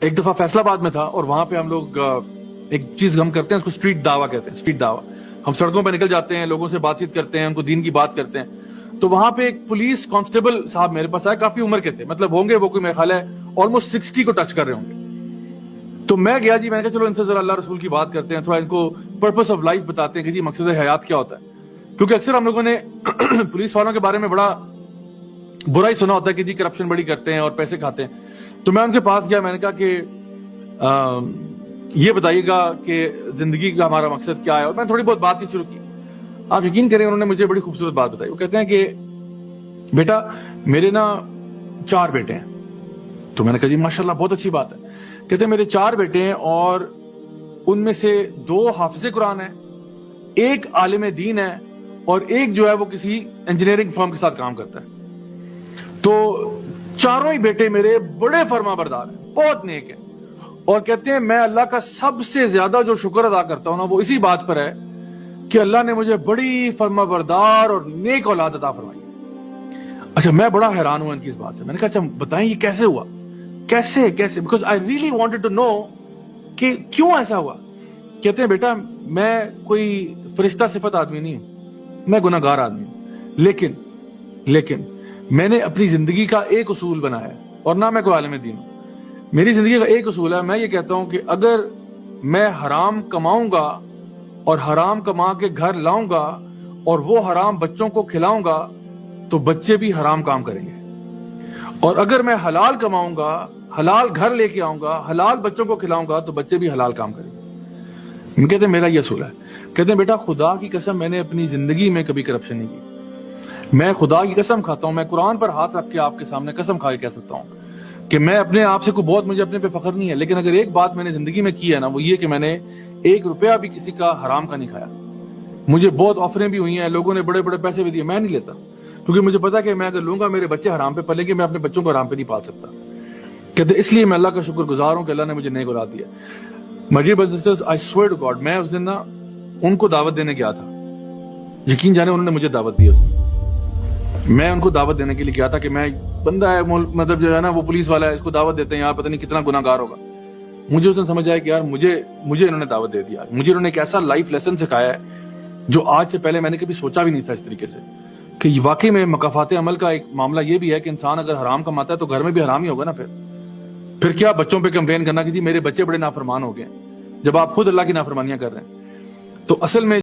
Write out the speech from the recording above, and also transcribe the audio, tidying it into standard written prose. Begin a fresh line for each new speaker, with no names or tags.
ایک دفعہ فیصلہ آباد میں تھا اور وہاں پہ ہم لوگ ایک چیز ہم کرتے ہیں، اس کو اسٹریٹ دعویٰ کہتے ہیں، اسٹریٹ دعویٰ. ہم سڑکوں پہ نکل جاتے ہیں، لوگوں سے بات چیت کرتے ہیں، ان کو دین کی بات کرتے ہیں. تو وہاں پہ ایک پولیس کانسٹیبل صاحب میرے پاس آئے، کافی عمر کے تھے، مطلب ہوں گے وہ کوئی میرا خیال ہے آلموسٹ 60 کو ٹچ کر رہے ہوں گے. تو میں گیا جی، میں نے کہا چلو ان سے ذرا اللہ رسول کی بات کرتے ہیں، تھوڑا ان کو پرپس آف لائف بتاتے ہیں کہ جی مقصد حیات کیا ہوتا ہے. کیونکہ اکثر ہم لوگوں نے پولیس والوں کے بارے میں بڑا برا ہی سنا ہوتا ہے کہ جی کرپشن بڑی کرتے ہیں اور پیسے کھاتے ہیں. تو میں ان کے پاس گیا، میں نے کہا کہ یہ بتائیے گا کہ زندگی کا ہمارا مقصد کیا ہے، اور میں تھوڑی بہت بات کی شروع کی. آپ یقین کریں انہوں نے مجھے بڑی خوبصورت بات بتائی. وہ کہتے ہیں کہ بیٹا میرے نا 4 بیٹے ہیں. تو میں نے کہا جی ماشاءاللہ بہت اچھی بات ہے. کہتے ہیں میرے 4 بیٹے ہیں اور ان میں سے 2 حافظ قرآن ہیں، 1 عالم دین ہے، اور 1 جو ہے وہ کسی انجینئرنگ فرم کے ساتھ کام کرتا ہے. تو چاروں ہی بیٹے میرے بڑے فرما بردار ہیں، بہت نیک ہیں. اور کہتے ہیں میں اللہ کا سب سے زیادہ جو شکر ادا کرتا ہوں نا وہ اسی بات پر ہے کہ اللہ نے مجھے بڑی فرما بردار اور نیک اولاد عطا فرمائی. اچھا میں بڑا حیران ہوا ان کی اس بات سے. میں نے کہا اچھا بتائیں یہ کیسے ہوا، کیسے because I really wanted to know کہ کیوں ایسا ہوا. کہتے ہیں بیٹا میں کوئی فرشتہ صفت آدمی نہیں ہوں، میں گناہ گار آدمی ہوں، لیکن میں نے اپنی زندگی کا ایک اصول بنایا ہے، اور نہ میں کوئی عالم دین ہوں. میری زندگی کا ایک اصول ہے، میں یہ کہتا ہوں کہ اگر میں حرام کماؤں گا اور حرام کما کے گھر لاؤں گا اور وہ حرام بچوں کو کھلاؤں گا تو بچے بھی حرام کام کریں گے. اور اگر میں حلال کماؤں گا، حلال گھر لے کے آؤں گا، حلال بچوں کو کھلاؤں گا تو بچے بھی حلال کام کریں گے. کہتے ہیں میرا یہ اصول ہے. کہتے ہیں بیٹا خدا کی قسم میں نے اپنی زندگی میں کبھی کرپشن نہیں کی. میں خدا کی قسم کھاتا ہوں، میں قرآن پر ہاتھ رکھ کے آپ کے سامنے قسم کھا کے کہہ سکتا ہوں کہ میں اپنے آپ سے کوئی بہت مجھے اپنے پہ فخر نہیں ہے، لیکن اگر ایک بات میں نے زندگی میں کی ہے نا وہ یہ کہ میں نے 1 روپیہ بھی کسی کا حرام کا نہیں کھایا. مجھے بہت آفریں بھی ہوئی ہیں، لوگوں نے بڑے بڑے پیسے بھی دیے، میں نہیں لیتا، کیونکہ مجھے پتا کہ میں اگر لوں گا میرے بچے حرام پہ پلیں گے، میں اپنے بچوں کو حرام پہ نہیں پال سکتا. کہتے اس لیے میں اللہ کا شکر گزار ہوں کہ اللہ نے مجھے نیک اولاد دیا. My dear brothers and sisters, I swear to God, میں اس دن نا ان کو دعوت دینے گیا تھا. یقین جانے انہوں نے مجھے دعوت دی اس دن. میں ان کو دعوت دینے کے لیے کیا تھا کہ میں بندہ ہے مطلب جو ہے نا وہ پولیس والا ہے، اس کو دعوت دیتے ہیں یار پتہ نہیں کتنا گناہ گار ہوگا. مجھے اس دن سمجھ آیا کہ یار مجھے انہوں نے دعوت دے دیا. مجھے انہوں نے ایک ایسا لائف لیسن سکھایا ہے جو آج سے پہلے میں نے کبھی سوچا بھی نہیں تھا اس طریقے سے، کہ واقعی میں مکافات عمل کا ایک معاملہ یہ بھی ہے کہ انسان اگر حرام کماتا ہے تو گھر میں بھی حرام ہی ہوگا نا. پھر کیا بچوں پہ کمپلین کرنا کہ جی میرے بچے بڑے نافرمان ہو گئے جب آپ خود اللہ کی نافرمانیاں کر رہے ہیں. تو اصل میں